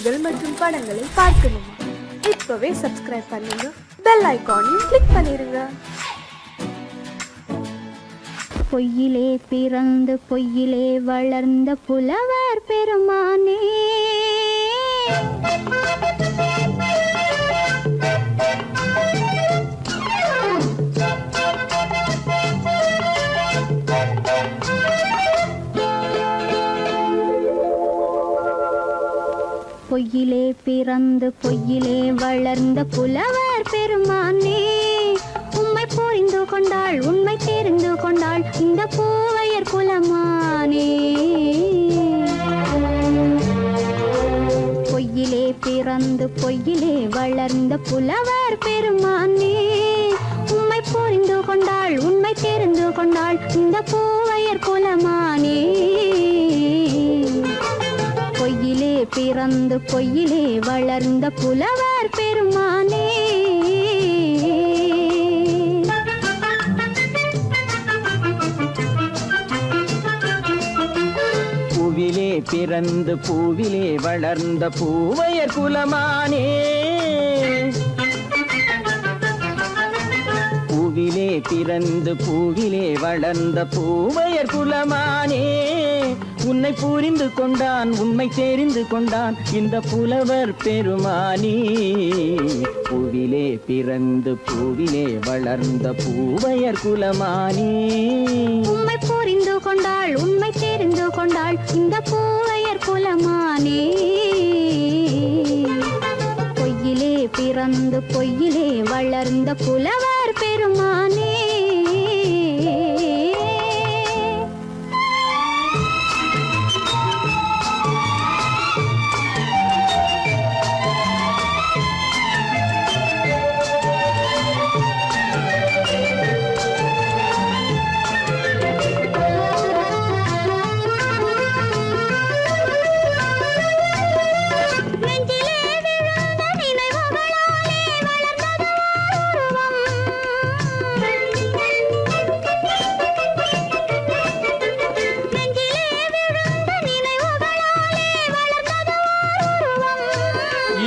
செய்திகள் மற்றும் படங்களை பார்க்கணுமா? இப்பவே சப்ஸ்கிரைப் பண்ணுங்க, பெல் ஐகானையும் கிளிக் பண்ணிருங்க. பொய்யிலே பிறந்து பொய்யிலே வளர்ந்த புலவர் பெருமானே, பொய்யிலே பிறந்து பொய்யிலே வளர்ந்த புலவர் பெருமானே, உம்மை புரிந்து கொண்டாள் உண்மை தெரிந்து கொண்டாள் இந்த பூவையர் குலமானே. பொய்யிலே பிறந்து பொய்யிலே வளர்ந்த புலவர் பெருமானே, உம்மை புரிந்து கொண்டாள் உண்மை தெரிந்து கொண்டாள் இந்த பூவையர் குலமானே. பொய்யிலே பிறந்து பொய்யிலே வளர்ந்த புலவர் பெருமானே. பூவிலே பிறந்து பூவிலே வளர்ந்த பூவையர் குலமானே, பூவிலே பிறந்து பூவிலே வளர்ந்த பூவையர் குலமானே, உன்னை புரிந்து கொண்டான் உண்மை தெரிந்து கொண்டான் இந்த புலவர் பெருமானே. பூவிலே பிறந்து பூவிலே வளர்ந்த பூவையர் குலமானே, உண்மை புரிந்து கொண்டாள் உண்மை தெரிந்து கொண்டாள் இந்த பூவையர் குலமானே. பொய்யிலே பிறந்து பொய்யிலே வளர்ந்த புலவர் பெருமானே.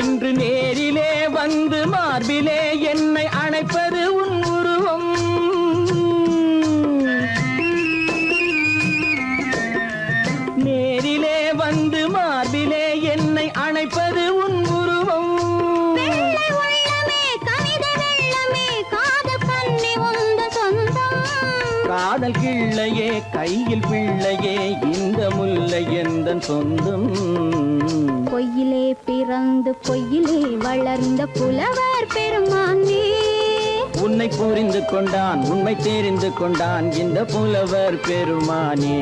இன்று நேரிலே வந்து மார்பிலே என்னை அணைப்பது உன் உருவம், நேரிலே வந்து மார்பிலே என்னை அணைப்பது உன் உருவம். காதல் கிள்ளையே கையில் பிள்ளையே இந்த முல்லை எந்தன் சொந்தம். பொய்யிலே பிறந்து பொய்யிலே வளர்ந்த புலவர் பெருமானே, உன்னை புரிந்து கொண்டான் உண்மை தெரிந்து கொண்டான் இந்த புலவர் பெருமானே.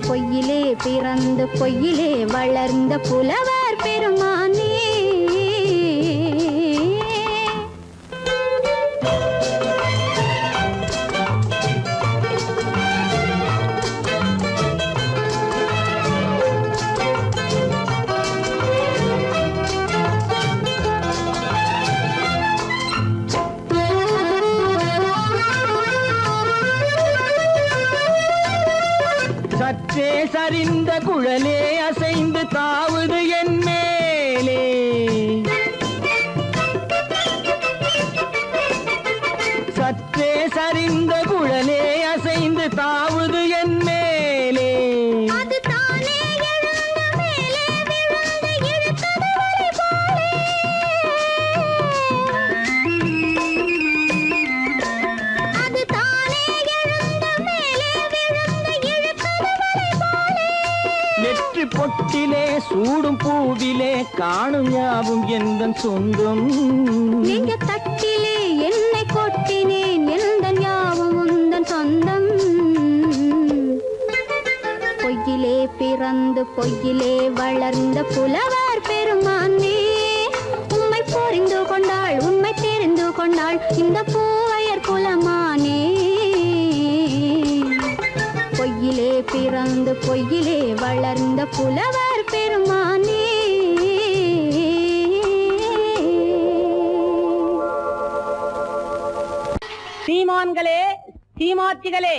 பொய்யிலே பிறந்து பொய்யிலே வளர்ந்த புலவர் பெருமானே. சற்றே சரிந்த குழலே அசைந்து தாவுது என் மேலே, சற்றே சரிந்த குழலே அசைந்து தாவுது என் மேலே. நெற்றி பொட்டிலே சூடும் பூவிலே காணும் யாவும் எந்தன் சொந்தம். நீங்க தட்டிலே என்னை கொட்டினேன் எந்தன் யாவும் உந்தன் சொந்தம். பொய்யிலே பிறந்து பொய்யிலே வளர்ந்த புலவர் பெருமானே, உம்மை புரிந்து கொண்டாள் உண்மை தெரிந்து கொண்டாள் இந்த பூவையர் குலமானே. பொய்யிலே பிறந்து பொய்யிலே வளர்ந்த புலவர் பெருமானே. சீமான்களே சீமாட்சிகளே,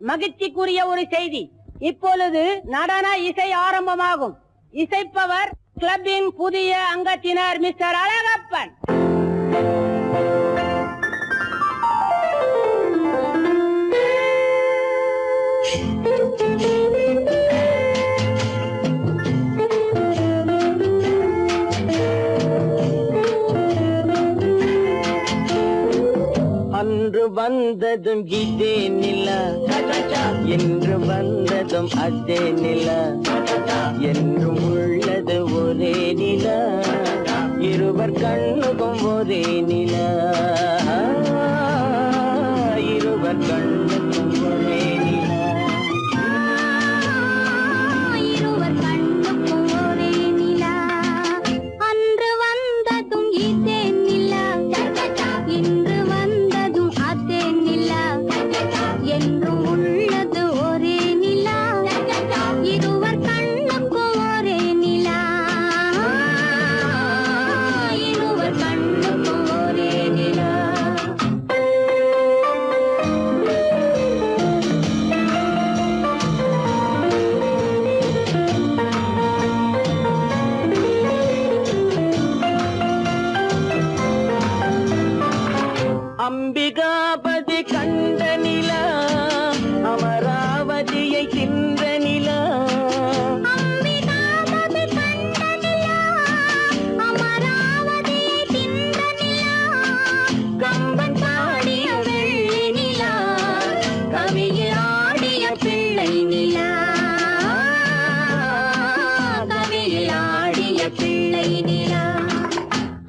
மகிழ்ச்சிக்குரிய ஒரு செய்தி. இப்பொழுது நடன இசை ஆரம்பமாகும். இசைப்பவர் கிளப்பின் புதிய அங்கத்தினர் மிஸ்டர் அழகப்பன். அன்று வந்ததும் இதே நிலா, என்று வந்ததும் அதே நிலா, என்றும் உள்ளது ஒரே நிலா, இருவர் கண்ணுக்கும் ஒரே நிலா, இருவர் கண்ணுக்கும் ஒரே நிலா, இருவர் கண்ணுக்கும் ஒரே நிலா. அன்று வந்ததும் இதே நிலா, இன்று வந்ததும் அதே நிலா, என்றும் உள்ளது ஒரே நிலா, இருவர் கண்ணுக்கும் ஒரே நிலா, இருவர் கண்ணுக்கும் ஒரே நிலா. அம்பிகாபதி கண்ட நிலா, அமராவதியை தின்ற நிலா, அம்பிகாபதி கண்ட நிலா, அமராவதியை தின்ற நிலா, கம்பன் பாடிய வெள்ளி நிலா, கவியில் ஆடிய பிள்ளை நிலா, கவியில் ஆடிய பிள்ளை நிலா.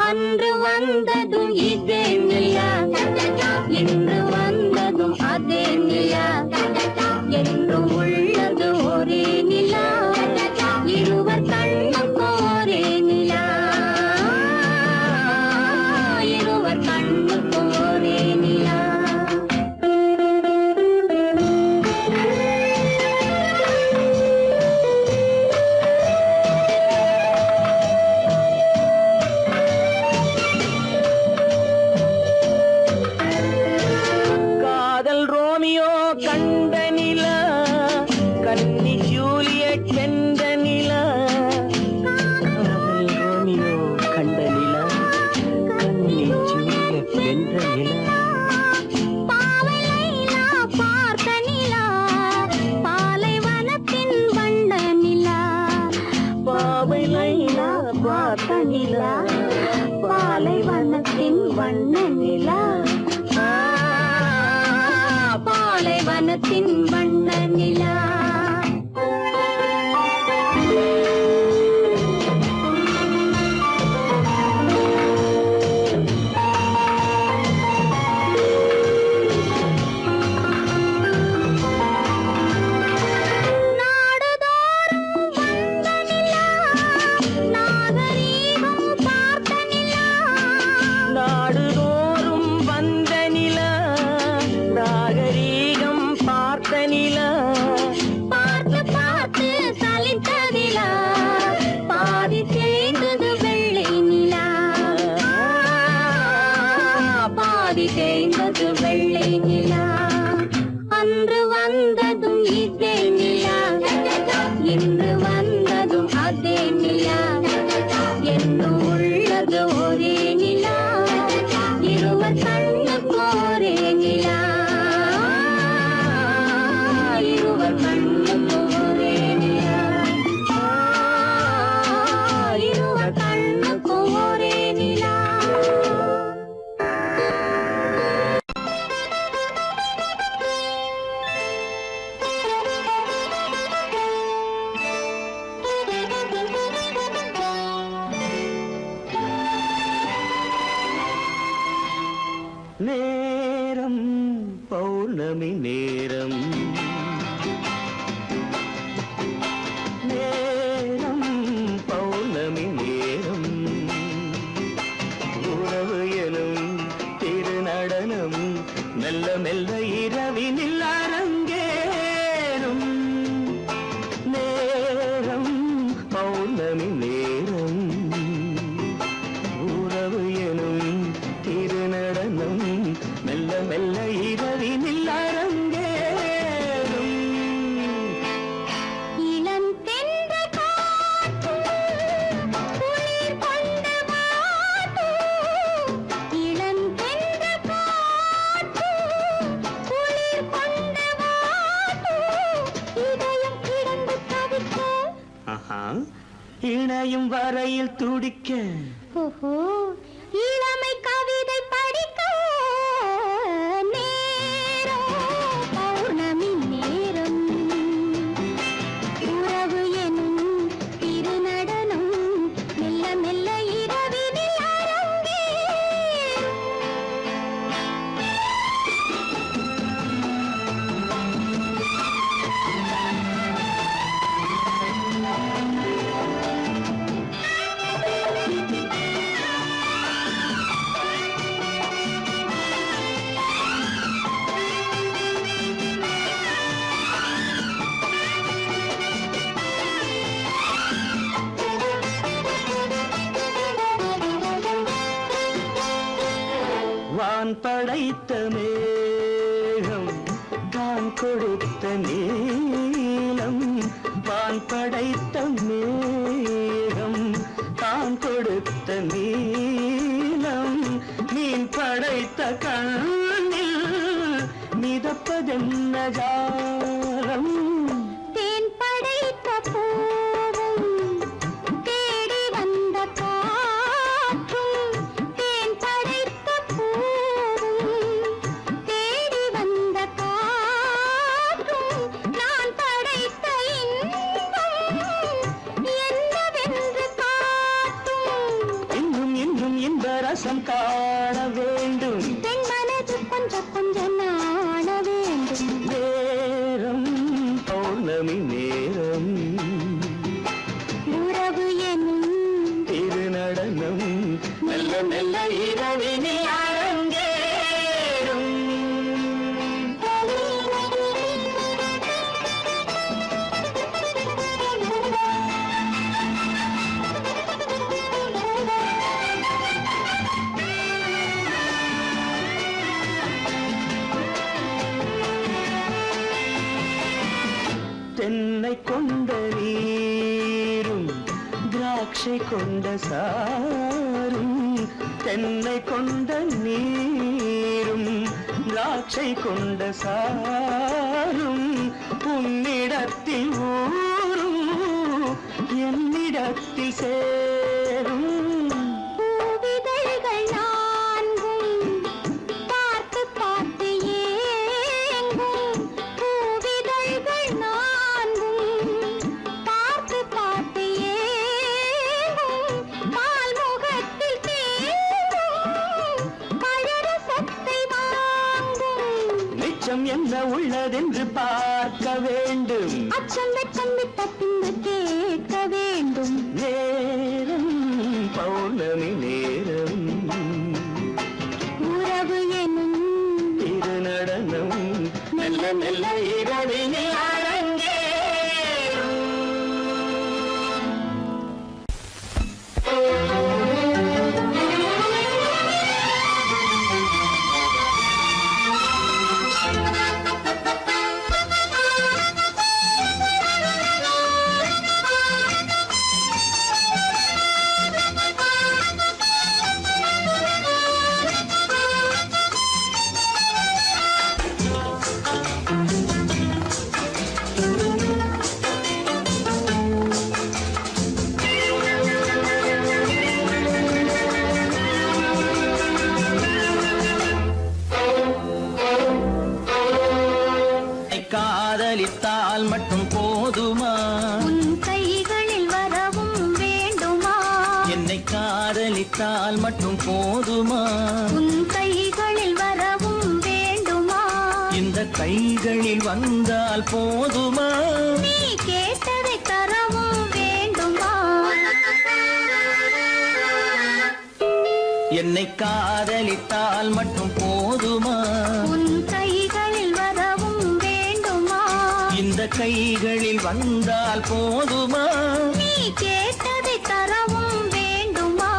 அன்று வந்ததும் இதே நிலா, இன்று வந்ததும் அதே நிலா, என்றும் உள்ளது ஒரே நிலா, இருவர் கண்ணுக்கும் ஒரே நிலா, இருவர் கண்ணுக்கும் ஒரே நிலா. காதல் ரோமியோ கண்ட நிலா, கன்னி ஜூலியட் வென்ற நிலா, காதல் ரோமியோ கண்ட நிலா, கன்னி ஜூலியட் வென்ற நிலா, பாவை லைலா பார்த்த நிலா, பாலைவனத்தின் வண்ண நிலா, பாவை லைலா பார்த்த நிலா, பாலைவனத்தின் வண்ண நிலா, பாலைவனத்தின் வண்ண நிலா. நாடுதோறும் வந்த நிலா, நாகரீகம் பார்த்த நிலா, நாடுதோறும் வந்த நிலா, நாகரீகம் பார்த்த நிலா, பார்த்து பார்த்து சலித்த நிலா, பாதி தேய்ந்தது வெள்ளை நிலா, பாதி தேய்ந்தது வெள்ளை நிலா. அன்று வந்ததும் இதே நிலா, இன்று வந்ததும் அதே நிலா, என்றும் உள்ளது ஒரே நிலா, இருவர் கண்ணுக்கு ஒரே நிலா, இருவர் கண்ணுக்கு ஒரே நிலா. இணையும் வரையில் துடிக்க ஓஹோ இளமை கவிதை படிக்க நேரம் பௌர்ணமி நேரம் உறவு எனும் திருநடனம் மெல்ல மெல்ல இரவினில் அரங்கேறும். வான் படைத்த மேகம் தான் கொடுத்த நீலம் வான் படைத்த மேகம் தான் கொடுத்த நீலம் மீன் படைத்த கண்ணில் மிதப்பதென்ன ஜாலம் தேன் படைத்த பூவும் தேடி வந்த காற்றும் தேன் படைத்த பூவும் தேடி வந்த காற்றும் நான் படைத்த இன்பம் என்னவென்று காட்டும். இன்னும் இன்னும் இன்ப ரசம் காண வேண்டும் பெண் மனது கொஞ்சம் கொஞ்சம் நாண வேண்டும். நேரம் பௌர்ணமி நேரம் உறவு எனும் திருநடனம் மெல்ல மெல்ல இரவினில் அரங்கேறும். தென்னை கொண்ட நீரும் திராட்சை கொண்ட சாரும் தென்னை கொண்ட நீரும் திராட்சை கொண்ட சாரும் உன்னிடத்தில் ஊரும் என்னிடத்தில் சேரும் பூவிதழ்கள் நான்கும் பார்த்து பார்த்து ஏங்கும். பூவிதழ்கள் நான்கும் பார்த்து பார்த்து ஏங்கும். பால்முகத்தில் தேங்கும் பழரசத்தை வாங்கும். நிச்சம் என்ன உள்ளதென்று பார்க்க வேண்டும் அச்சம் வெச்சம் விட்ட பின்பு கேட்க வேண்டும். நேரம் பௌர்ணமி நேரம் உறவு எனும் திருநடனம் மெல்ல மெல்ல இரவினில் அரங்கேறும். காதலித்தால் மட்டும் போதுமா உன் கைகளில் வரவும் வேண்டுமா? என்னை காதலித்தால் மட்டும் போதுமா உன் கைகளில் வரவும் வேண்டுமா? இந்த கைகளில் வந்தால் போதுமா நீ கேட்டதை தரவும் வேண்டுமா? என்னை காதலித்தால் மட்டும் போதுமா உன் கைகளில் வரவும் வேண்டுமா? இந்த கைகளில் வந்தால் போதுமா நீ கேட்டதை தரவும் வேண்டுமா?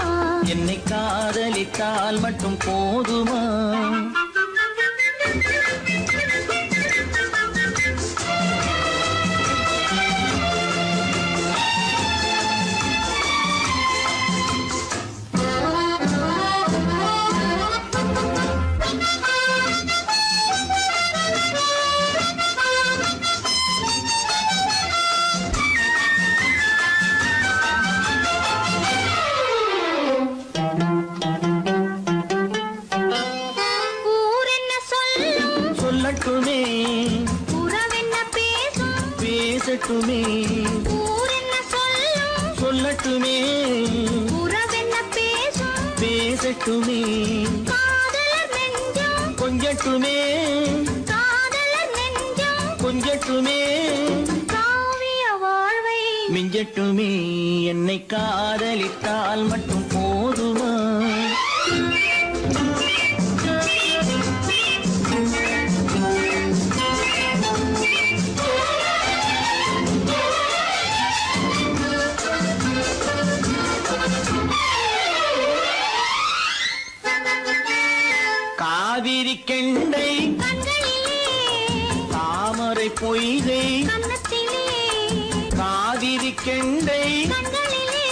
என்னை காதலித்தால் மட்டும் போதுமா சொல்லட்டுமே உறவென்ன பேசும் பேசட்டுமே காதலர் நெஞ்சம் கொஞ்சட்டுமே காதலர் நெஞ்சம் கொஞ்சட்டுமே காவிய வாழ்வை மிஞ்சட்டுமே என்னை காதலித்தால் மட்டும் போதுமா காவிரி கெண்டை கண்களிலே தாமரை பொய்கை கன்னத்திலே காவிரி கெண்டை கண்களிலே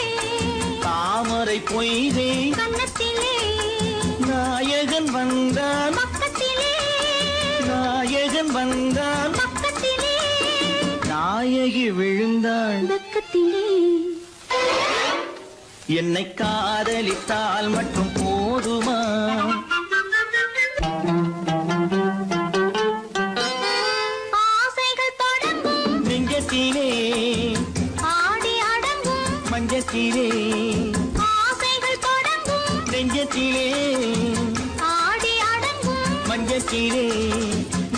தாமரை பொய்கை கன்னத்திலே நாயகன் வந்தான் பக்கத்திலே நாயகன் வந்தான் பக்கத்திலே நாயகி விழுந்தாள் பக்கத்திலே என்னை காதலித்தால் மட்டும் போதுமா ஆசைகள் தொடங்கும் நெஞ்சத்திலே ஆடி அடங்கும் மஞ்சத்திலே ஆசைகள் தொடங்கும் நெஞ்சத்திலே ஆடி அடங்கும் மஞ்சத்திலே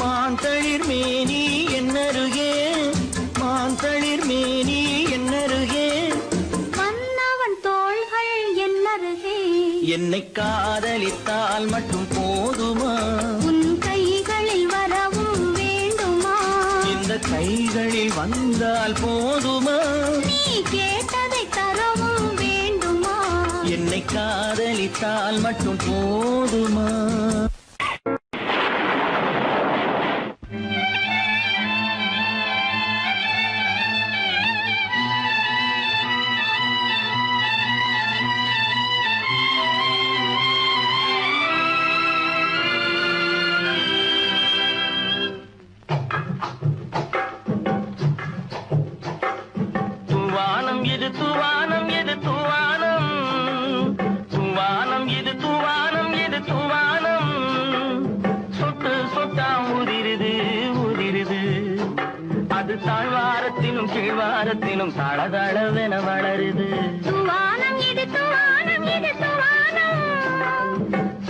மாந்தளிர் மேனி என்னருகே மாந்தளிர் மேனி என்னருகே மன்னவன் தோள்கள் என்னருகே என்னை காதலித்தால் மட்டும் போதுமா உன் கைகளில் வரவும் வேண்டுமா இந்த கைகளில் வந்தால் போதுமா நீ கேட்டதை தரவும் வேண்டுமா என்னை காதலித்தால் மட்டும் போதுமா தூவானம் இது தூவானம் இது தூவானம் தூவானம் இது தூவானம் இது தூவானம் சொட்டு சொட்டா உதிருது உதிருது அது தாழ்வாரத்திலும் கீழ்வாரத்திலும் தளதளவென வளருது துவானம் இது துவானம் இது துவானம்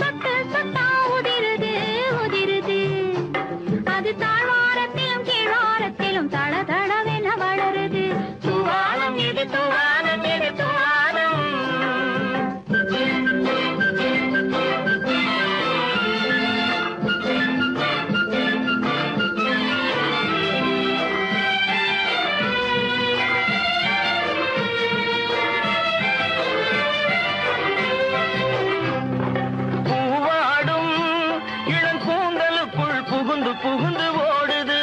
சொட்டு சொட்டா உதிருது உதிருது அது தாழ்வாரத்திலும் கீழ்வாரத்திலும் தளதளவென வளருது தூவானம் இது தூவானம் இது தூவானம் பூவாடும் இளங்கூந்தலுக்குள் புகுந்து புகுந்து ஓடுது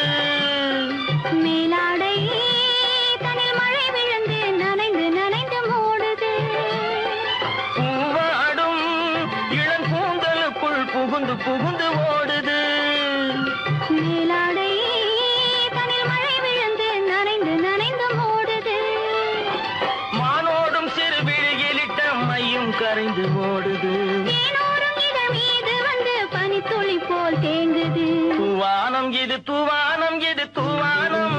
மேலாடை தனில் மழை விழுந்து நனைந்து நனைந்து மூடுது பூவாடும் இளங்கூந்தலுக்குள் புகுந்து புகுந்து ஓடுது மேலாடை தனில் மழை விழுந்து நனைந்து நனைந்து மூடுது மானோடும் சிறு விழியிலிட்ட மையும் கரைந்து ஓடுது தேனோரும் இதழ் மீது வந்து பனித்துளி போல் தேங்குது தூவானம் இது தூவானம் இது தூவானம்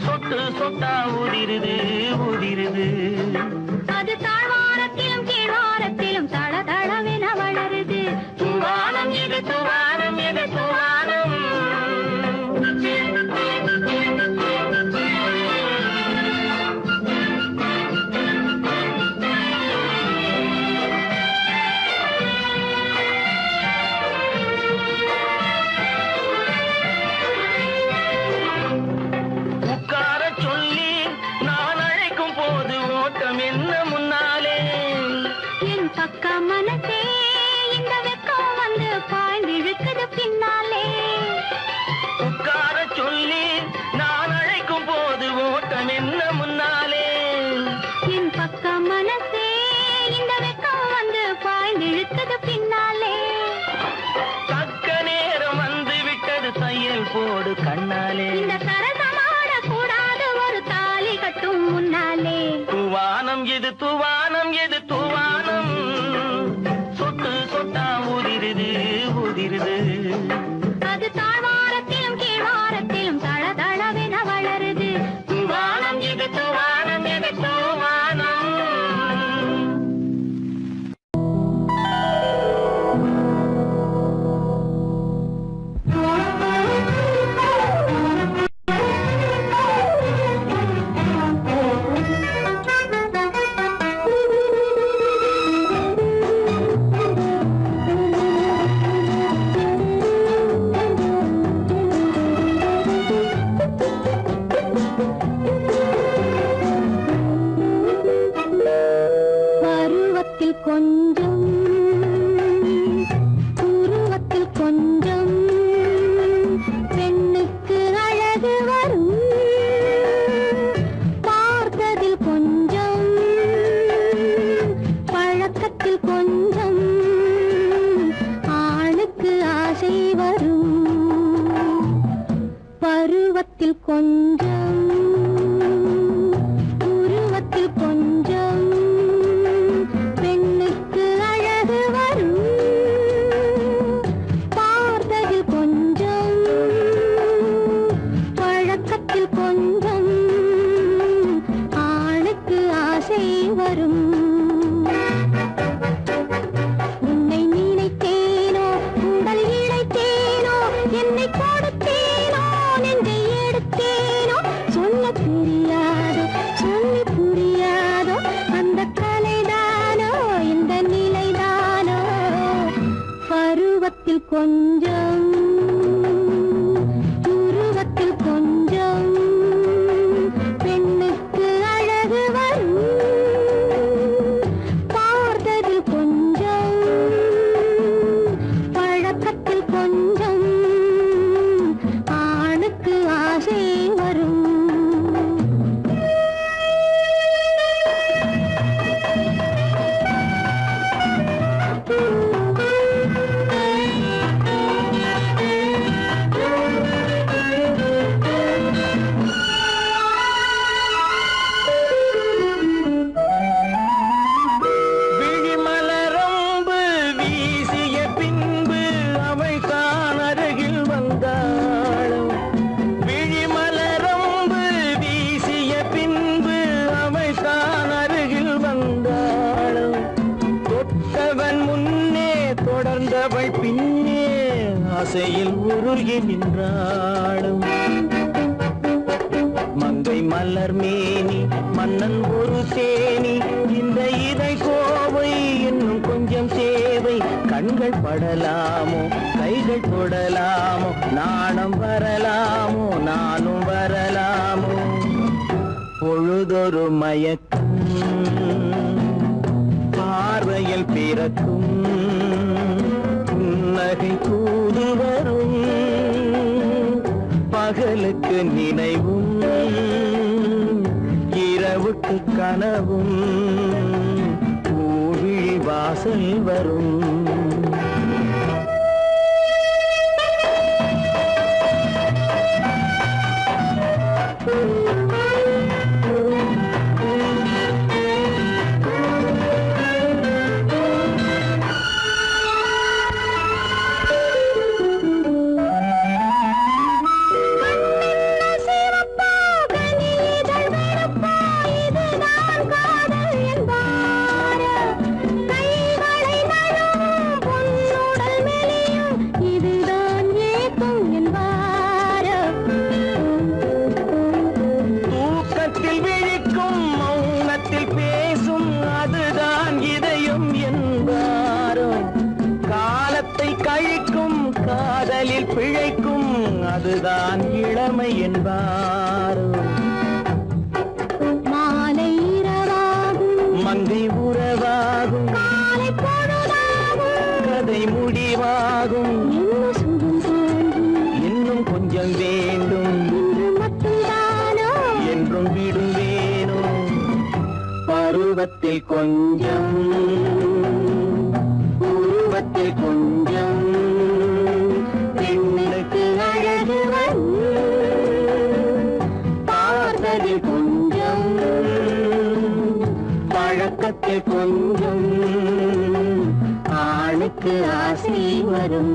சொட்டு சொட்டா உதிருது உதிருது அது தாழ்வாரத்திலும் கீழ்வாரத்திலும் தளதளவென வளருது தூவானம் இது தூவானம் இது தூவானம் உட்கார சொல்லி நான் அழைக்கும் போது ஓட்டம் என்ன முன்னாலே என் பக்க மனசே இந்த வெக்கம் வந்து பாய்ந்திழுக்குது பின்னாலே உட்கார சொல்லி நான் அழைக்கும் போது ஓட்டம் என்ன முன்னாலே என் பக்க மனசே இந்த வெக்கம் வந்து பாய்ந்திழுக்குது பின்னாலே தக்க நேரம் வந்து விட்டது தையல் போடு கண்ணாலே இந்த சரசமாட கூடாது ஒரு தாலி கட்டும் முன்னாலே தூவானம் இது தூவானம் இது தூவானம் சொட்டு சொட்டா உதிருது உதிருது அது தாழ்வாரத்திலும் கீழ்வாரத்திலும் தளதளவென வளருது தூவானம் இது தூவானம் இது தூவானம் கொஞ்சம் உருவத்தில் கொஞ்சம் பெண்ணுக்கு அழகு வரும் பார்த்ததில் கொஞ்சம் பழக்கத்தில் கொஞ்சம் ஆணுக்கு ஆசை வரும் விழிமலரம்பு வீசிய பின்பு அவள் தான் அருகில் வந்தாளும் விழிமலரம்பு வீசிய பின்பு அவள் தான் அருகில் வந்தாளும் தொட்டவன் முன்னே தொடர்ந்தவள் பின்னே ஆசையில் உருகி நின்றாளும் மங்கை மலர் மேனி மன்னன் ஒரு தேனி இந்த இதை கோவை இன்னும் கொஞ்சம் தேவை கண்கள் படலாமோ கைகள் தொடலாமோ நாணம் வரலாமோ நானும் வரலாமோ பொழுதொரு மயக்கம் பார்வையில் பிறக்கும் புன்னகை தூது வரும் பகலுக்கு நினைவும் இரவுக்கு கனவும் பூவிழி வாசல் வரும் தூக்கத்தில் விழிக்கும் மௌனத்தில் பேசும் அதுதான் இதயம் என்பாரோ காலத்தை கழிக்கும் காதலில் பிழைக்கும் அதுதான் இளமை என்பாரோ மாலை இரவாகும் மங்கை உறவாகும் காலை பொழுதாகும் கதை முடிவாகும் இன்னும் சுகம் தோன்றும் இன்னும் கொஞ்சம் வேண்டும் இன்று மட்டும்தானோ என்றும் விடுவேனோ பருவத்தில் கொஞ்சம் உருவத்தில் கொஞ்சம் பெண்ணுக்கு அழகு வரும் பார்த்ததில் கொஞ்சம் பழக்கத்தில் கொஞ்சம் ஆணுக்கு ஆசை வரும்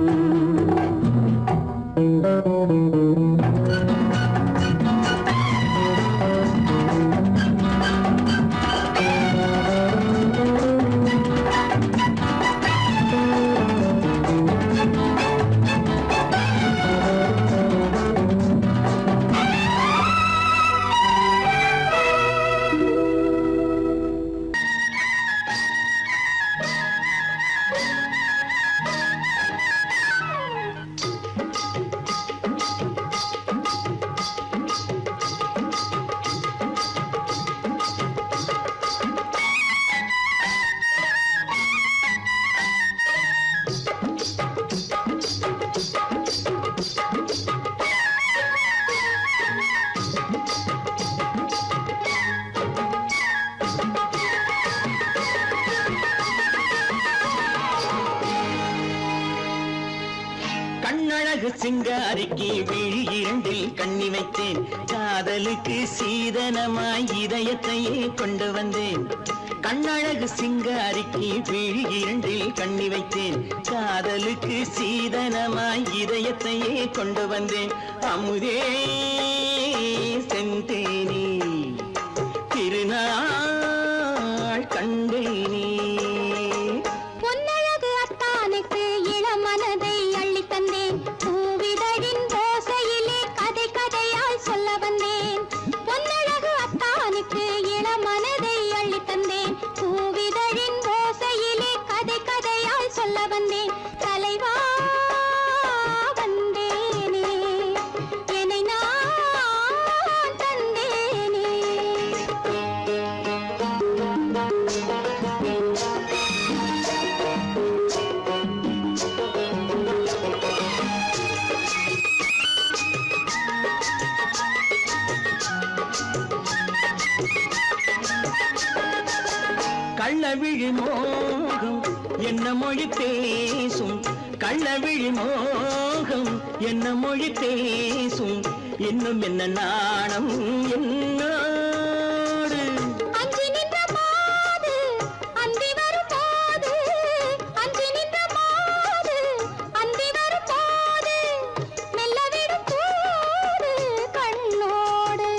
கண்ணழகு சிங்காரிக்கு விழி இரண்டில் கண்ணி வைத்தேன் காதலுக்கு சீதனமாய் இதயத்தையே கொண்டு வந்தேன் கண்ணழகு சிங்காரிக்கு விழி இரண்டில் கண்ணி வைத்தேன் காதலுக்கு சீதனமாய் இதயத்தையே கொண்டு வந்தேன் அமுதே செந்தேனே திருநாள் கண்டேனே பொன்னழகு அத்தானுக்கு இளமனதை அள்ளித் தந்தேன் பூவிதழின் ஓசையிலே கதை கதையாய் சொல்ல வந்தேன் பொன்னழகு அத்தானுக்கு இளமனதை அள்ளித் தந்தேன் பூவிதழின் ஓசையிலே கதை கதையாய் சொல்ல வந்தேன் தலைவா கள்ளவிழி மோகம் என்ன மொழி பேசும், கள்ளவிழி மோகம் என்ன மொழி பேசும், இன்னும் என்ன நாணம் என்னோடு. அஞ்சி நின்ற மாது அந்தி வரும் போது, அஞ்சி நின்ற மாது அந்தி வரும் போது, மெல்ல விடும் போது கண்ணோடு.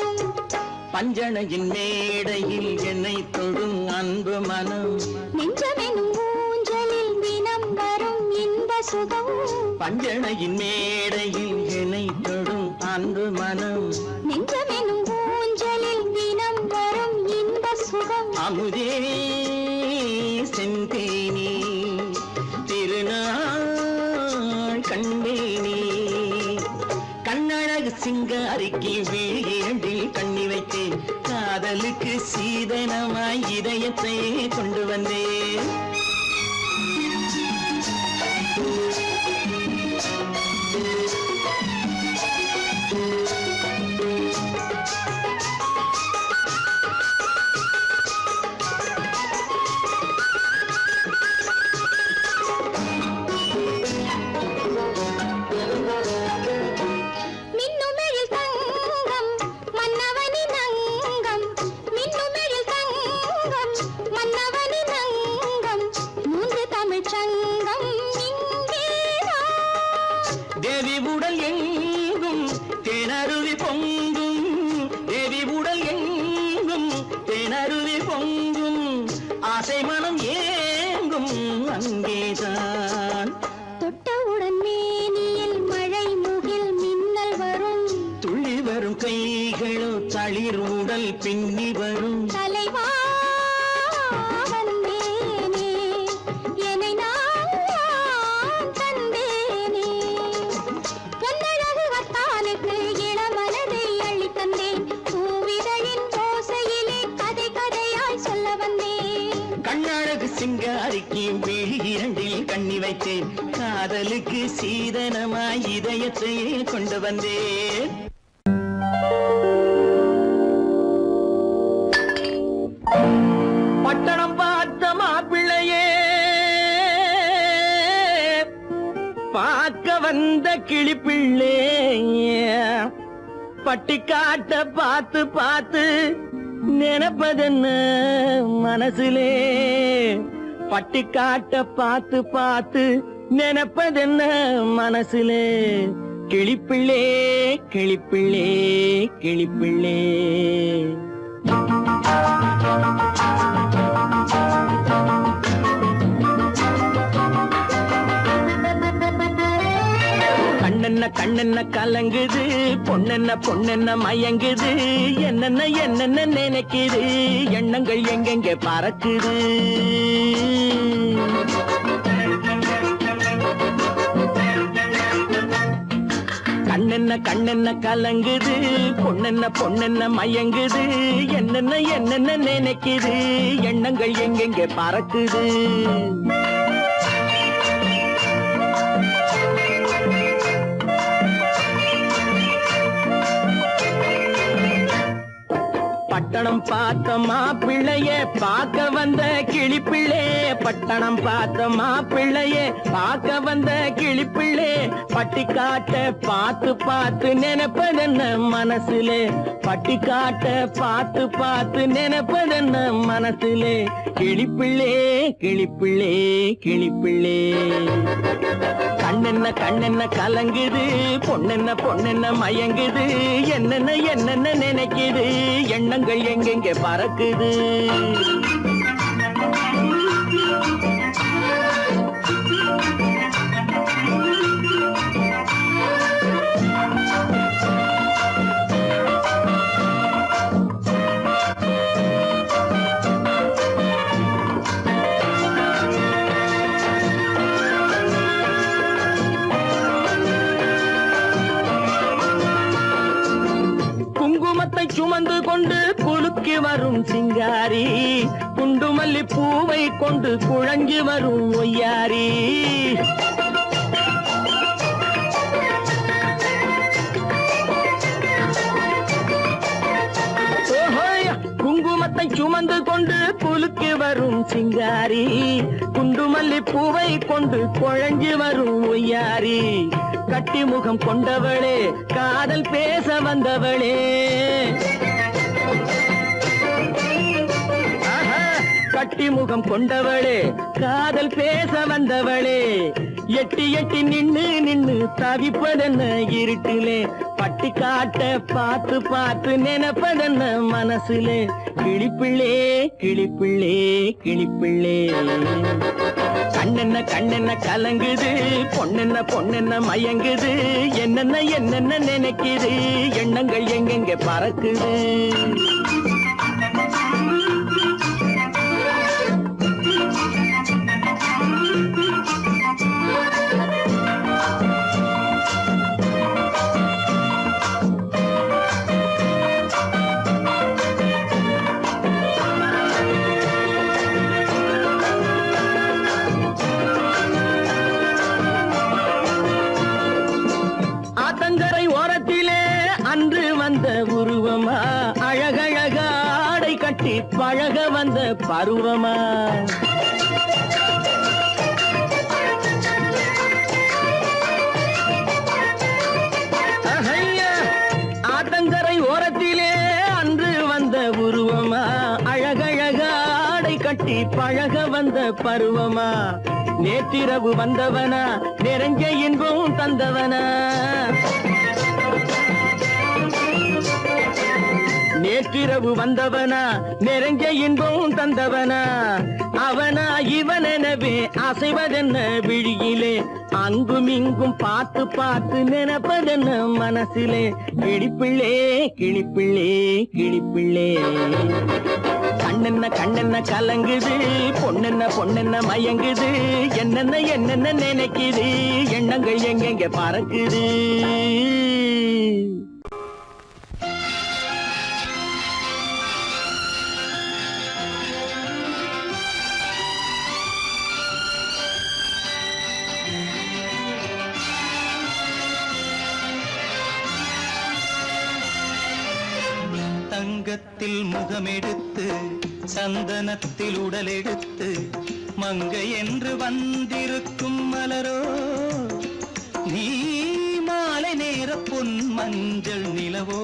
பஞ்சணையின் மேடையில் என்னை தொடும் அன்பு மனம், நெஞ்சமெனும் ஊஞ்சலில் தினம் வரும் இன்ப சுகம். பஞ்சணையின் மேடையில் என்னை தொடும் அன்பு மனம், நெஞ்சமெனும் ஊஞ்சலில் தினம் வரும் இன்ப சுகம். அமுதே செந்தேனே திருநாள் கண்டேனே, கண்ணழகு சிங்காரிக்கு விழியண்டில் கண்ணி வைத்தேன், காதலுக்கு சீதனமாய் இதயத்தை கொண்டு வந்தேன். மின்னுமெழில் தங்கம் மன்னவனின் அங்கம், மின்னுமெழில் தங்கம் மன்னவனின் அங்கம், மூன்று தமிழ்ச் சங்கம் இங்கேதான். தேவி உடல் எங்கும் தேனருவி பொங்கும், தேவி உடல் எங்கும் தேனருவி பொங்கும், ஆசை மனம் ஏங்கும் அங்கேதான். தொட்டவுடன் மேனியில் மழை முகில் மின்னல் வரும், துள்ளி வரும் கைகளோ தளிர் உடல் பின்னி வரும், தலைவா வந்தேனே என்னை நான் தந்தேனே. பொன்னழகு வத்தானுக்கு இளமனதை அள்ளித் தந்தேன், பூவிதழின் ஓசையிலே கதை கதையாய் சொல்ல வந்தேன். கண்ணழகு சிங்காரிக்கு விழி இரண்டில் கண்ணி வைத்தேன், காதலுக்கு சீதனமாய் இதயத்தையே கொண்டு வந்தேன். பட்டணம் பார்த்த மாப்பிள்ளையே, பார்க்க வந்த கிளிப்பிள்ளே, பட்டிக்காட்ட பார்த்து பார்த்து நினைப்பதென்ன மனசுலே, பட்டிக்காட்ட பார்த்து பார்த்து நினைப்பதென்ன மனசுலே, கிளிப்பிள்ளே கிளிப்பிள்ளே கிளிப்பிள்ளே. கண்ணென்ன கண்ணென்ன கலங்குது, பொண்ணென்ன பொண்ணென்ன மயங்குது, என்னென்ன என்னென்ன நினைக்குது, எண்ணங்கள் எங்கெங்க பறக்குது. கண்ணென்ன கண்ணென்ன கலங்குது, பொண்ணென்ன பொண்ணென்ன மயங்குது, என்னென்ன என்னென்ன நினைக்குது, எண்ணங்கள் எங்கெங்க பறக்குது. பட்டணம் பார்த்த மாப்பிள்ளைய பார்க்க வந்த கிளிப்பிள்ளே, பட்டணம் பார்த்த மாப்பிள்ளைய பார்க்க வந்த கிளிப்பிள்ளே, பட்டிக்காட்ட பார்த்து பார்த்து நினைப்பதென்ன மனசுலே, பட்டிக்காட்ட பார்த்து பார்த்து நினைப்பதென்ன மனசுலே, கிளிப்பிள்ளே கிளிப்பிள்ளே கிளிப்பிள்ளே. கண்ணென்ன கண்ணென்ன கலங்குது, பொண்ணென்ன பொண்ணென்ன மயங்குது, என்னென்ன என்னென்ன நினைக்குது, எண்ணங்கள் எங்கெங்க பறக்குது. குங்குமத்தை சுமந்து கொண்டு குலுக்கி வரும் சிங்காரி, குண்டுமல்லி பூவை கொண்டு குழஞ்சி வரும் ஒய்யாரி. குங்குமத்தை சுமந்து கொண்டு குலுக்கி வரும் சிங்காரி, குண்டுமல்லி பூவை கொண்டு குழஞ்சு வரும் ஒய்யாரி, கட்டி முகம் கொண்டவளே காதல் பேச வந்தவளே, கட்டி முகம் கொண்டவளே காதல் பேச வந்தவளே, எட்டி எட்டி நின்னு நின்னு தவிப்பதென்ன இருட்டிலே, பட்டி காட்ட பார்த்து பார்த்து நினைப்பதென்ன மனசுலே, கிளிப்பிள்ளே கிளிப்பிள்ளே கிளிப்பிள்ளே, கண்ணென்ன கண்ணென்ன கலங்குது, பொண்ணென்ன பொண்ணென்ன மயங்குது, என்னென்ன என்னென்ன நினைக்குது, எண்ணங்கள் எங்கெங்க பறக்குது. ஆத்தங்கரை ஓரத்திலே அன்று வந்த உருவமா, அழகழக ஆடை கட்டி பழக வந்த பருவமா, ஆத்தங்கரை ஓரத்திலே அன்று வந்த உருவமா, அழகழக ஆடை கட்டி பழக வந்த பருவமா, நேற்றிரவு வந்தவனா நிறைஞ்ச இன்பம் தந்தவனா, நேற்றிரவு வந்தவனா நிறைஞ்ச இன்பம் தந்தவனா, அவனா இவனெனவே அசைவதென்ன விழியிலே, அங்கும் இங்கும் பார்த்து பார்த்து நினைப்பதென்ன மனசிலே, கிளிப்பிள்ளே கிளிப்பிள்ளே கிளிப்பிள்ளே, கண்ணென்ன கண்ணென்ன கலங்குது, பொண்ணென்ன பொண்ணென்ன மயங்குது, என்னென்ன என்னென்ன நினைக்குது, எண்ணங்கள் எங்கெங்க பறக்குது. தங்கத்தில் முகமெடுத்து சந்தனத்தில் உடலெடுத்து மங்கை என்று வந்திருக்கும் மலரோ, நீ மாலை நேர பொன் மஞ்சள் நிலவோ,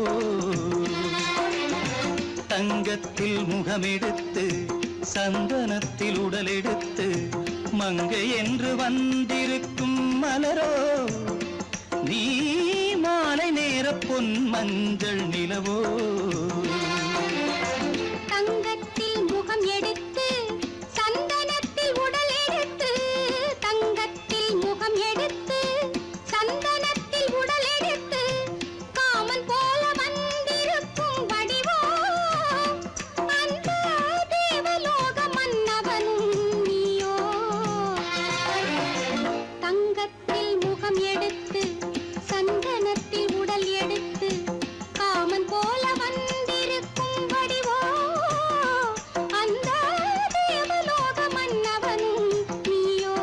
தங்கத்தில் முகமெடுத்து சந்தனத்தில் உடலெடுத்து மங்கை என்று வந்திருக்கும் மலரோ, நீ மாலை நேர பொன் மஞ்சள் நிலவோ, தங்கத்தில் முகம் எடுத்து சந்தனத்தில் உடல் எடுத்து, தங்கத்தில் முகம் எடுத்து சந்தனத்தில் உடல் எடுத்து, காமன் போல வந்திருக்கும் வடிவோ, அந்த தேவலோக மன்னவனும் நீயோ, தங்கத்தில் முகம் எடுத்து சந்தனத்தில் உடல் எடுத்து, காமன் போல வந்திருக்கும் வடிவோ, அந்த தேவலோக மன்னவனும் நீயோ.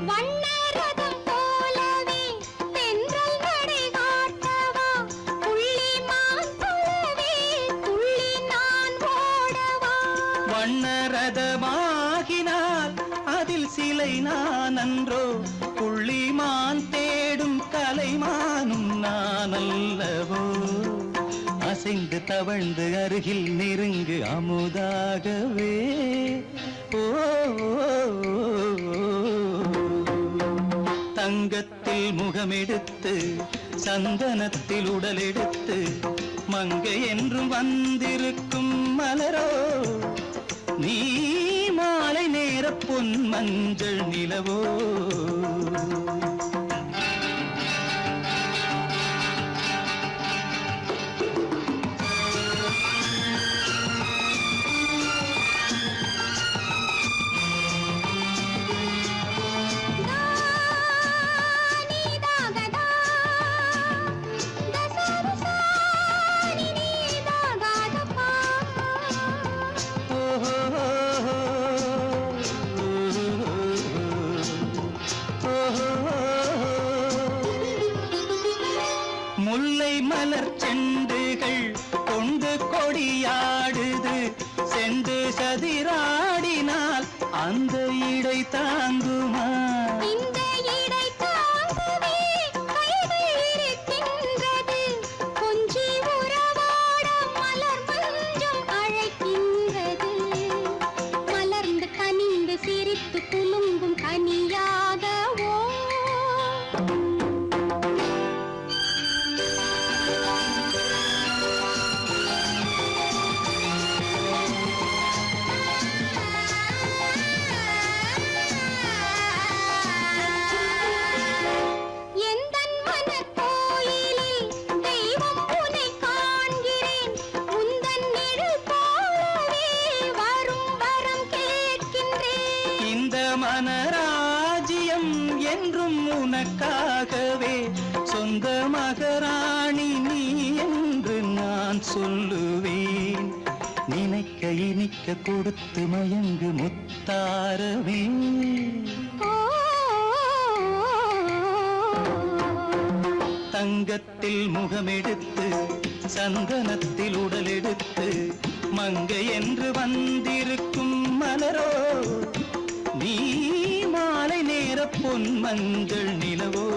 வண்ணரதம் போலவே தென்றல் நடை காட்டவா, புள்ளிமான் போலவே துள்ளி நான் ஓடவா, வண்ணரதமாகினால் அதில் சிலை நான் அன்றோ, புள்ளிமான் தேடும் கலைமானும் நான் அல்லவோ, அசைந்து தவழ்ந்து அருகில் நெருங்கு அமுதாகவே, ஓ, தங்கத்தில் முகமெடுத்து சந்தனத்தில் உடலெடுத்து மங்கை என்றும் வந்திருக்கும் மலரோ, நீ மாலை நேர பொன் மஞ்சள் நிலவோ, நீதாகதா தசரசானினி அந்த இடை தாங்குமா? இந்த இடை தாங்குவே கைகள் இருக்கின்றது. கொஞ்சி உறவாட மலர் மஞ்சம் அழைக்கின்றது. மலர்ந்து கனிந்து சிரித்து குலுங்கும் கனியாகவோ எந்தன் மனக்கோயிலில் தெய்வம் உன்னை காண்கிறேன். உந்தன் நிழல் போலவே வரும் வரம் கேட்கின்றேன். இந்த மனராஜ்யம் என்றும் உனக்காகவே, சொந்த மகராணி நீ என்று நான் சொல்லுவேன். நினைக்க இனிக்க கொடுத்து மயங்கு முத்தாரவே. தங்கத்தில் முகமெடுத்து சந்தனத்தில் உடலெடுத்து மங்கை என்று வந்திருக்கும் மலரோ, நீ மாலை நேர பொன் மஞ்சள் நிலவோ.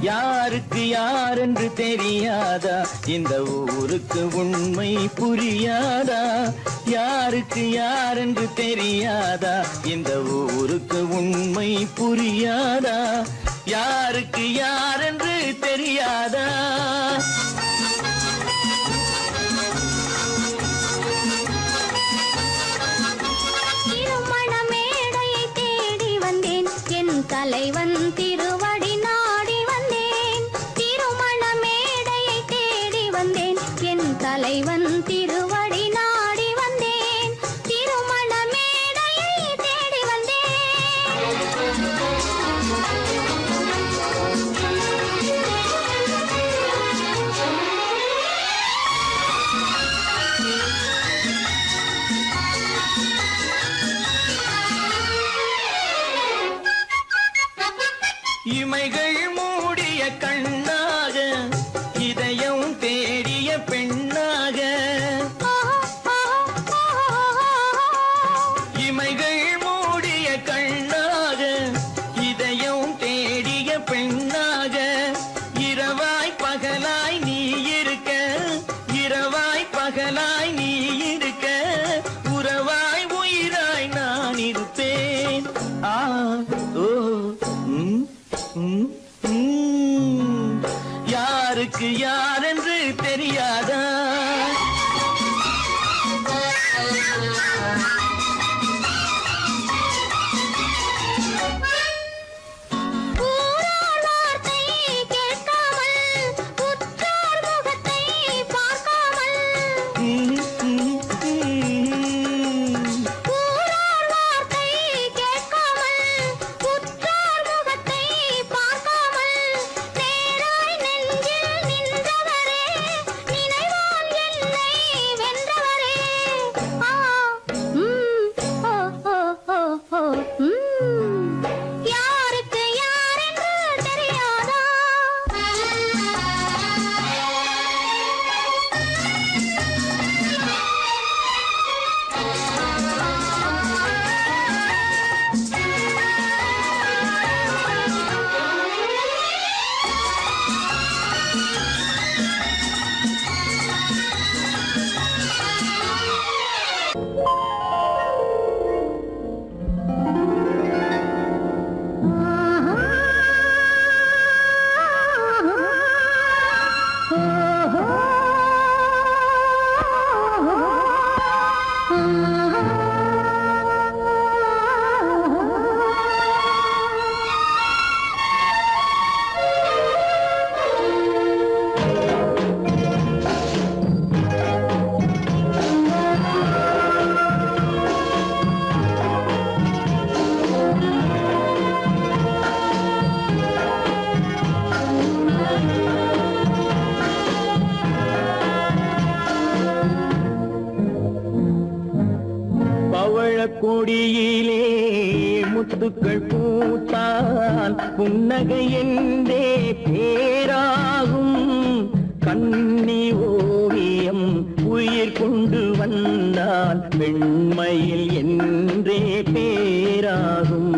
யாருக்கு யாரென்று தெரியாதா, இந்த ஊருக்கு உண்மை புரியாதா? யாருக்கு யாரென்று தெரியாதா, இந்த ஊருக்கு உண்மை புரியாதா? யாருக்கு யாரென்று தெரியாதா? திருமண மேடையை தேடி வந்தேன். என் தலைவன் திருவடி நாடி வந்தேன். திருமண மேடையை தேடி வந்தேன். என் தலைவன் திருவடி நாடி வந்தேன். திருமண மேடையை தேடி இமைகள் மூடிய கண்ணாக, இதயம் தேடிய பெண்ணாக. இமைகள் மூடிய கண்ணாக, இதயம் தேடிய பெண்ணாக. இரவாய் பகலாய் நீ இருக்க, இரவாய் பகலாய் நீ இருக்க, உறவாய் உயிராய் நான் இருப்பேன். ஆ ஓ ம் ம் ம். யாருக்கு யாரென்று தெரியாதா? ஊரார் வார்த்தை கேட்காமல், உற்றார் முகத்தை பார்க்காமல். ம், ம், ம். ஊரார் வார்த்தை கேட்காமல், உற்றார் முகத்தை பார்க்காமல். நேராய் நெஞ்சில் நின்றவரே, நினைவால் கொடியிலே முத்துக்கள் பூத்தால் புன்னகை என்றே பேராகும். கண்ணி ஓவியம் உயிர் கொண்டு வந்தால் வெண்மையில் என்றே பேராகும்.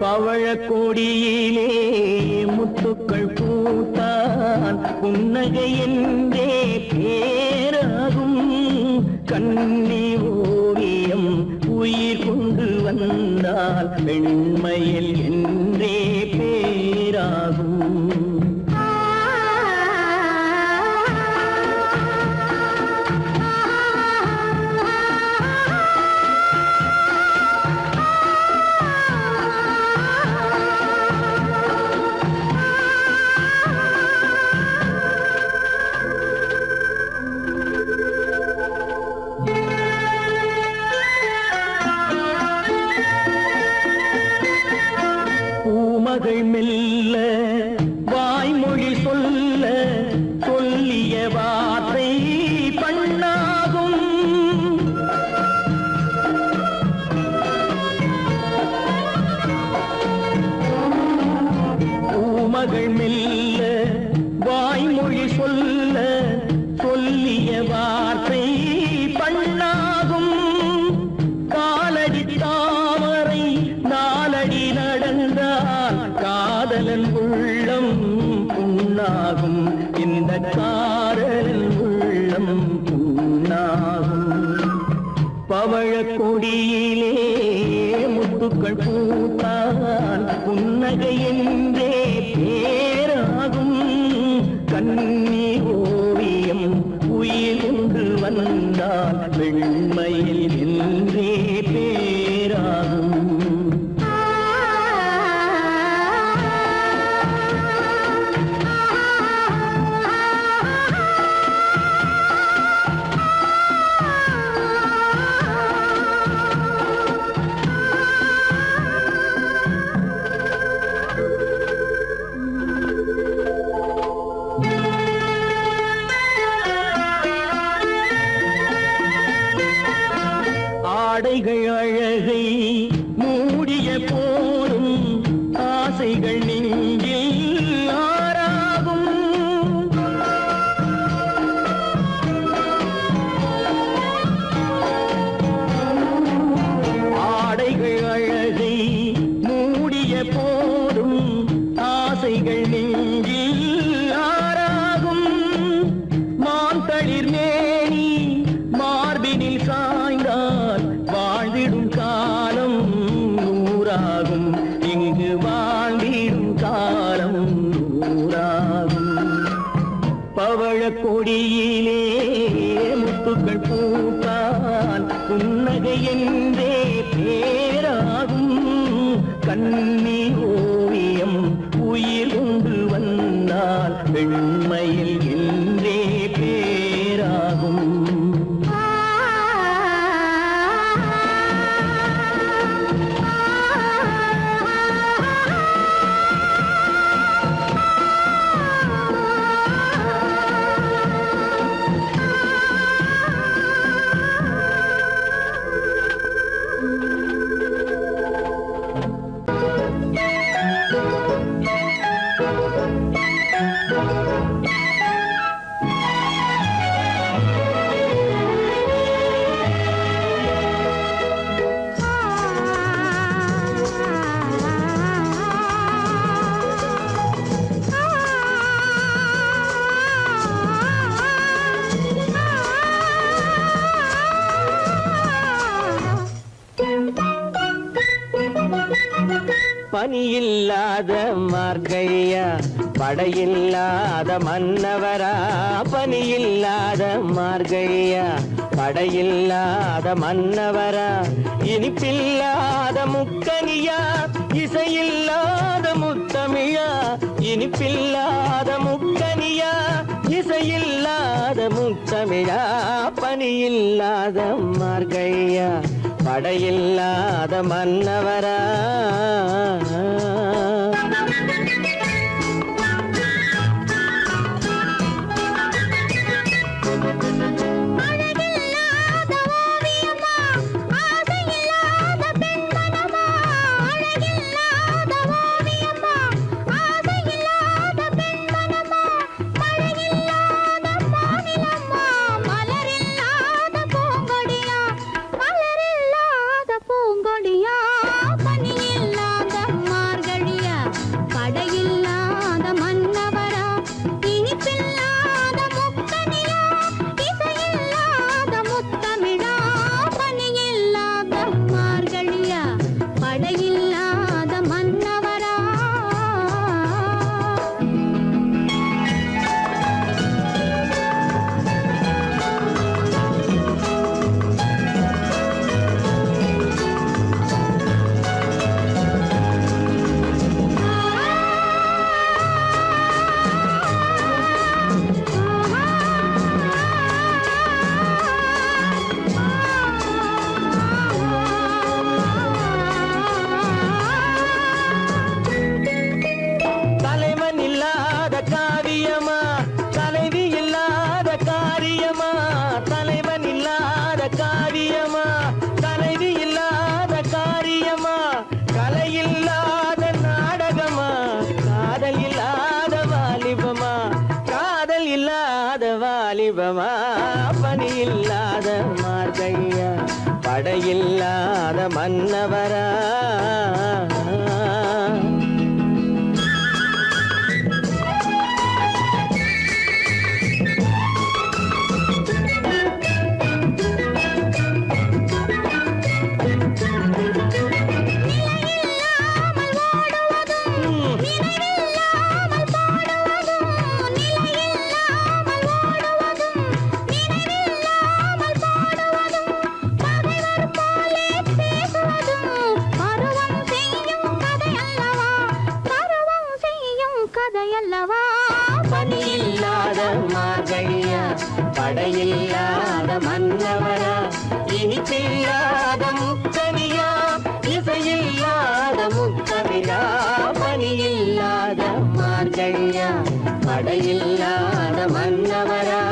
பவழக்கொடியிலே முத்துக்கள் பூத்தான் புன்னகை என்றே பேராகும். கண்ணி ஓவியம் உயிர் கொண்டு வந்தால் வெண்மையில் என்றே பேராகும். பூமகள் மெல்ல வாய்மொழி சொல்ல சொல்லிய வார்த்தை பண்ணாகும். பூமகள் மெல்ல வாய்மொழி சொல்ல சொல்லிய வார்த்தை பண்ணாகும். காலடி தாமரை நாலடி நடந்தால் காதலன் உள்ளம் புண்ணாகும். இந்த காதலன் உள்ளம் புண்ணாகும். பவழக்கொடியிலே முத்துக்கள் பூத்தான் புன்னகை என்றே பேராகும். கண்ணி ஓவியம் உயிர் கொண்டு வந்தால் வெண்மையில் என்றே பேராகும். ஆடைகள் அழகை மூடிய போதும் ஆசைகள் நெஞ்சில் ஆறாகும். ஆடைகள் அழகை மூடிய போதும் ஆசைகள் நெஞ்சில் ஆறாகும். மாந்தளிர் மேனி மார்பினில் சாய்ந்தால் வாழ்ந்திடும் காலம் நூறாகும். இங்கு வாழ்ந்திடும் காலம் நூறாகும். பவழக்கொடியிலே முத்துக்கள் பூத்தால் புன்னகை என்றே பேராகும். கண்ணி ஓவியம் உயிர் கொண்டு வந்தால் வெண்மையில் என்றே பேராகும். பனியில்லாத மார்கழியா படையில்லாத மன்னவரா. பனியில்லாத மார்கழியா படையில்லாத மன்னவரா. இனிப்பில்லாத முக்கனியா இசையில்லாத முத்தமிழா. இனிப்பில்லாத முக்கனியா இசையில்லாத முத்தமிழா. பனியில்லாத மார்கழியா படையில்லாத மன்னவரா. பருவமா பனி இல்லாத மார்கழியா படையில்லாத மன்னவரா பனியில்லாத மார்கழியா படையில்லாத மன்னவரா இனிப்பில்லாத முக்கனியா இசையில்லாத முக்கவிழா பனியில்லாத மார்கழியா படையில்லாத மன்னவரா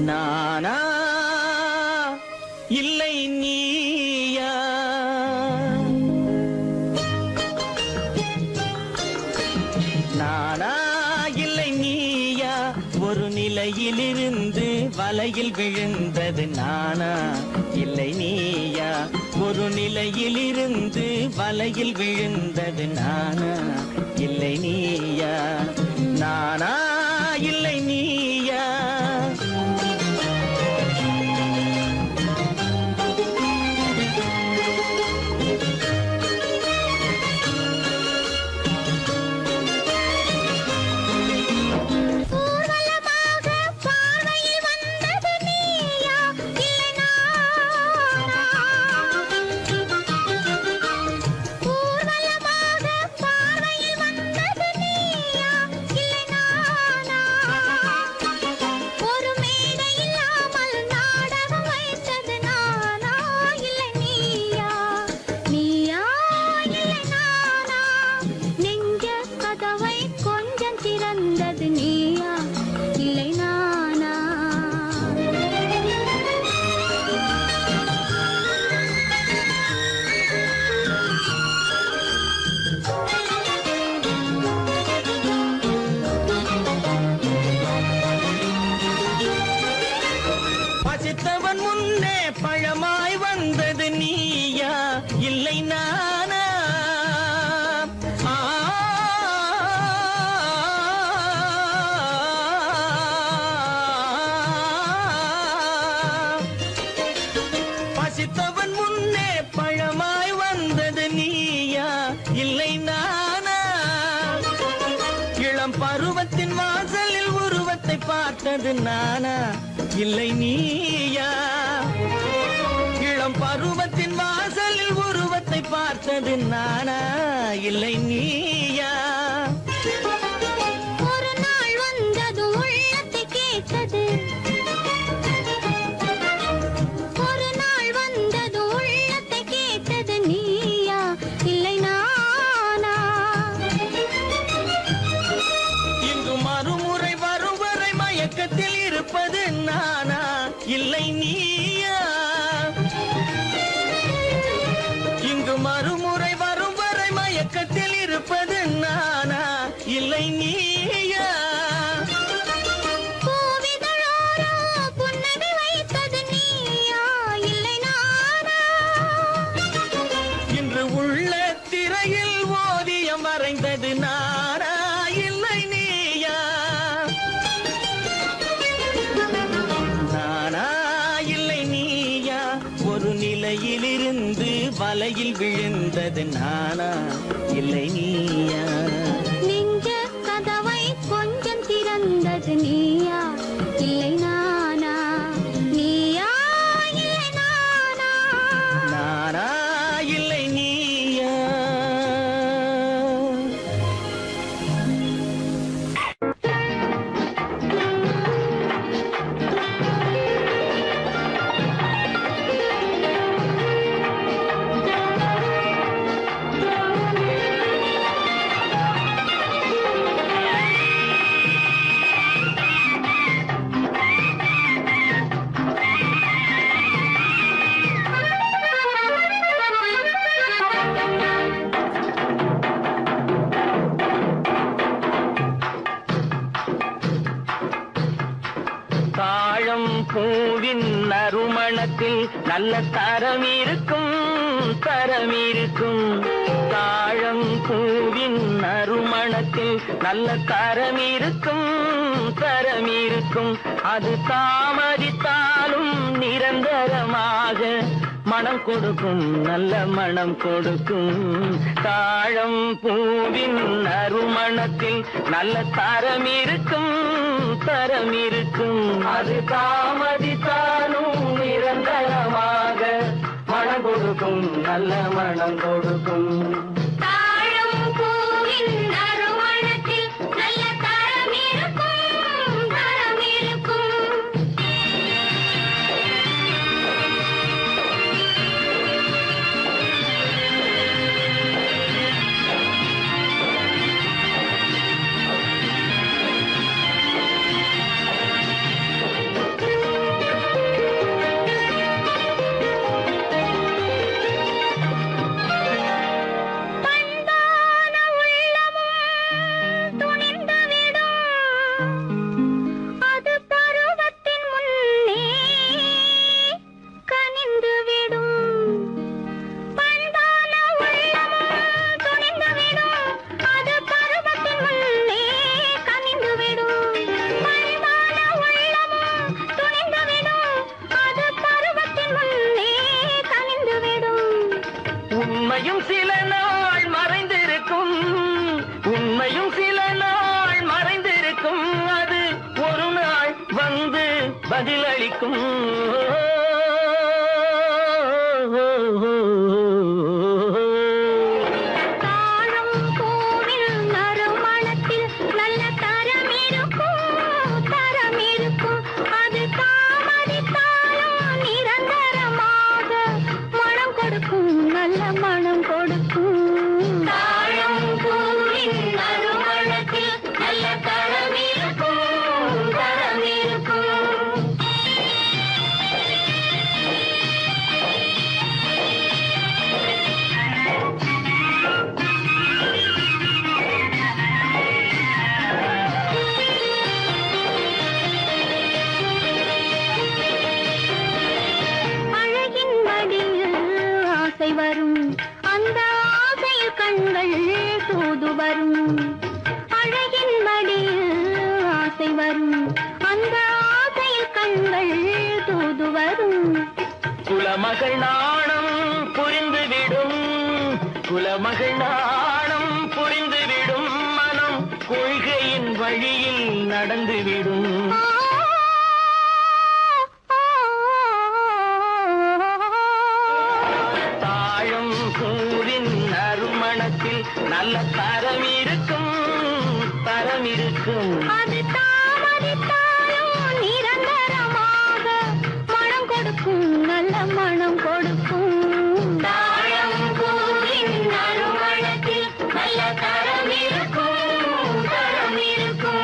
நானா இல்லை நீயா நானா இல்லை நீயா ஒரு நிலையிலிருந்து வலையில் விழுந்தது நானா இல்லை நீயா ஒரு நிலையிலிருந்து வலையில் விழுந்தது நானா இல்லை நீயா நானா இல்லை நீயா பசித்தவன் முன்னே பழமாய் வந்தது நீயா இல்லை நானா பசித்தவன் முன்னே பழமாய் வந்தது நீயா இல்லை நானா இளம் பருவத்தின் வாசலில் உருவத்தை பார்த்தது நானா இல்லை நீயா இளம் பருவத்தின் வாசலில் உருவத்தை பார்த்தது நானா இல்லை நீயா ஒரு நாள் வந்தது உள்ளத்தை கேட்டது ஒரு நாள் வந்தது உள்ளத்தை கேட்டது நீயா இல்லை நானா இங்கு மறுமுறை வரும் வரை மயக்கத்தில் இருப்பது நானா இல்லை நீயா இங்கு மறுமுறை வரும் வரை மயக்கத்தில் இருப்பது நானா இல்லை நீயா பூவிதழோரோ புன்னகை வைத்தது நீயா இல்லை நானா இன்று உள்ள திரையில் ஓவியம் வரைந்தது நானா நிலையிலிருந்து வலையில் விழுந்தது நானா இல்லை நீயா? நெஞ்ச கதவை கொஞ்சம் திறந்தது நீயா இல்லை நானா? நீயா இல்லை நானா? நானா இல்லை நீயா? தாழம் பூவின் நறுமணத்தில் நல்ல தரம் இருக்கும் தரம் இருக்கும். தாழம் பூவின் நறுமணத்தில் நல்ல தரம் இருக்கும் தரம் இருக்கும். அது தாமதித்தாலும் நிரந்தரமாக மனம் கொடுக்கும் நல்ல மனம் கொடுக்கும். தாழம் பூவின் நறுமணத்தில் நல்ல தரம் இருக்கும் தரம் இருக்கும். அது தாமதித்தாலும் நிரந்தரமாக மனம் கொடுக்கும் நல்ல மனம் கொடுக்கும். தாழம் பூவின் நறுமணத்தில் நல்ல தரம் இருக்கும் தரம் இருக்கும். பண்பான உள்ளமும் துணிந்துவிடும். அது பருவத்தின் முன்னே கனிந்துவிடும். பண்பான உள்ளமும் துணிந்துவிடும். அது பருவத்தின் முன்னே கனிந்துவிடும். பண்பான உள்ளமும் துணிந்துவிடும். அது பருவத்தின் முன்னே கனிந்துவிடும். உண்மையும் சில நாள் மறைந்திருக்கும் உண்மையும் சில நாள் மறைந்திருக்கும். அது ஒரு நாள் வந்து பதிலளிக்கும். தாழம் பூவின் நறுமணத்தில் நல்ல தரம் இருக்கும் தரம் இருக்கும். அது தாமதித்தாலும் நிரந்தரமாக மனம் கொடுக்கும் நல்ல மனம் கொடுக்கும். தாழம் பூவின் நறுமணத்தில் நல்ல தரம் இருக்கும் தரம் இருக்கும். அழகின் மடியில் ஆசை வரும். அந்த ஆசையில் கண்கள் தூது வரும். அழகின் மடியில் ஆசை வரும். அந்த ஆசையில் கண்கள் தூது வரும். குலமகள் நாணம் புரிந்துவிடும் குலமகள் நாணம் புரிந்துவிடும். மனம் கொள்கையின் வழியில் நடந்துவிடும். தாழம் பூவின் நறுமணத்தில் நல்ல தரம் இருக்கும் தரம் இருக்கும். அது தாமதித்தாலும் நிரந்தரமாக மனம் கொடுக்கும் நல்ல மனம் கொடுக்கும். தாழம் பூவின் நறுமணத்தில் நல்ல தரம் இருக்கும் தரம் இருக்கும்.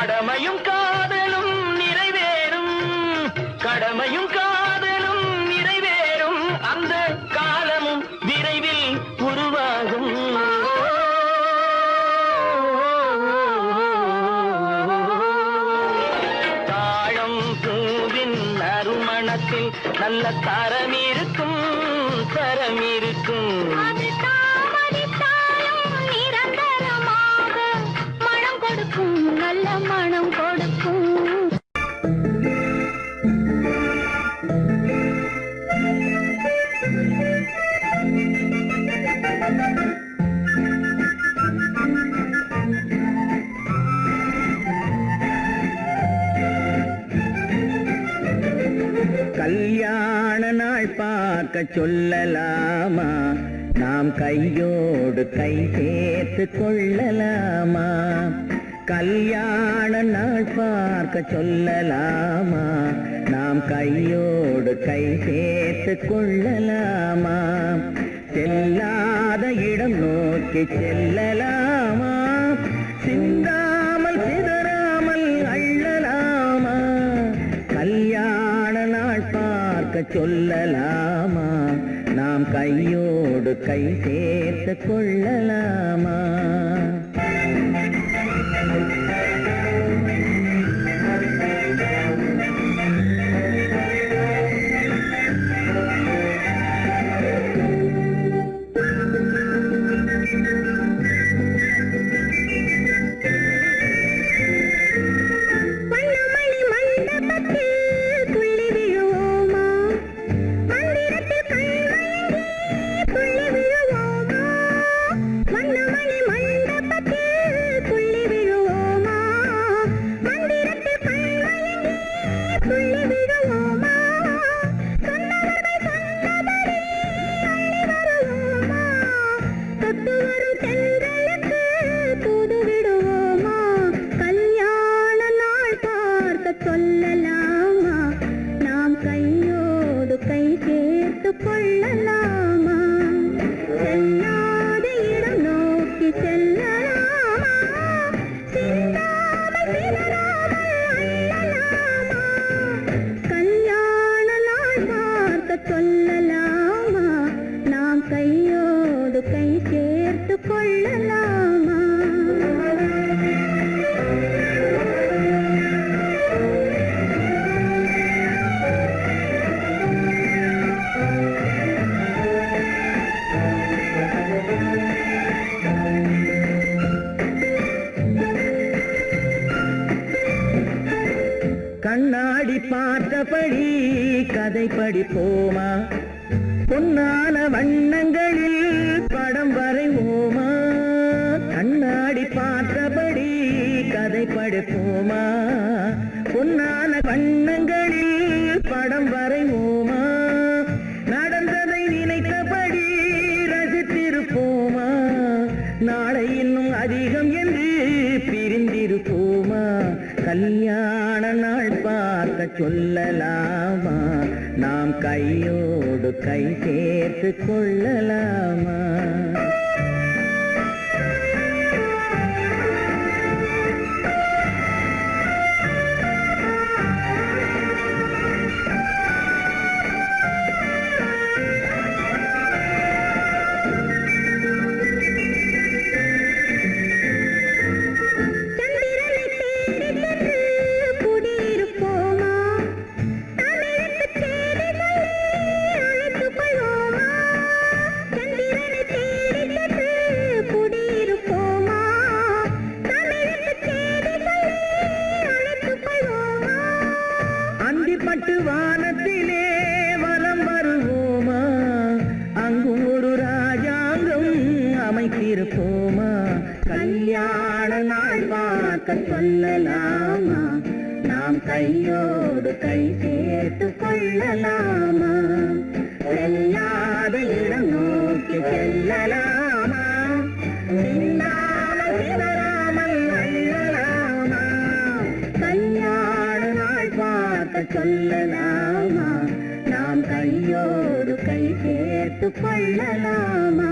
கடமையும் காதலும் நிறைவேறும், கடமையும் காதலும் நிறைவேறும், அந்த காலமும் விரைவில் உருவாகும். தாழம் பூவின் நறுமணத்தில் நல்ல தரம் இருக்கும், தரம் இருக்கும். அது தாமதித்தாலும் நிரந்தரமாக மனம் கொடுக்கும், நல்ல மனம் கொடுக்கும். கல்யாண நாள் பார்க்க சொல்லலாமா, நாம் கையோடு கை சேர்த்து கொள்ளலாமா. கல்யாண நாள் பார்க்க சொல்லலாமா, நாம் கையோடு கை சேர்த்து கொள்ளலாமா. செல்லாத இடம் நோக்கி செல்லலாமா, சிந்தாமல் சிதறாமல் அள்ளலாமா. கல்யாண நாள் பார்க்க சொல்லலாமா, நாம் கையோடு கை சேர்த்து கொள்ளலாமா. வண்ணமணி மண்டபத்தில் துள்ளி விழுவோமா, மந்திரத்தில் கண்மயங்கி துள்ளி விழுவோமா. வண்ணமணி மண்டபத்தில் துள்ளி விழுவோமா, மந்திரத்தில் கண்மயங்கி துள்ளி விழுவோமா. சொன்னவர்கள் சொன்னபடி அள்ளி வருவோமா, தொட்டு வரும் தென்றலுக்கு தூது விடுவோமா. கல்யாண நாள் பார்க்க சொல்லலாமா, நாம் கையோடு கை சேர்த்து கொள்ளலாமா. செல்லாத இடம் நோக்கி செல்லலாமா, சிந்தாமல் சிதறாமல் அள்ளலாமா. கல்யாண நாள் பார்க்க சொல்லலாமா, நாம் கையோடு கை சேர்த்து கொள்ளலாமா. கண்ணாடி பார்த்தபடி கதை படிப்போமா, பொன்னான வண்ணங்களில் படம் வரைவோமா. கண்ணாடி பார்த்தபடி கதை படிப்போமா, பொன்னான வண்ணங்களில் படம் வரைவோமா. நடந்ததை நினைத்தபடி ரசித்திருப்போமா, நாளை இன்னும் அதிகம் என்று பிரிந்திருப்போமா. கல்யாண நாள் பார்க்க சொல்லலாமா, நாம் கையோடு கை சேர்த்து கொள்ளலாமா. சந்திரனை தேடி சென்று குடியிருப்போமா, தமிழுக்கு தேடி சொல்லி அழைத்துக் கொள்வோமா. சந்திரனை தேடி சென்று குடியிருப்போமா, தமிழுக்கு தேடி சொல்லி அழைத்துக் கொள்வோமா. அந்திப்பட்டு வானத்திலே வலம் வருவோமா, அங்கும் ஒரு ராஜாங்கம் அமைத்திருப்போமா. கல்யாண நாள் பார்க்க சொல்லலாமா, நாம் கையோடு கை சேர்த்து கொள்ளலாமா. செல்லாத இடம் நோக்கி செல்லலாமா, சிந்தாமல் சிதறாமல் அள்ளலாமா. கல்யாண நாள் பார்க்க சொல்லலாமா, நாம் கையோடு கை சேர்த்து கொள்ளலாமா.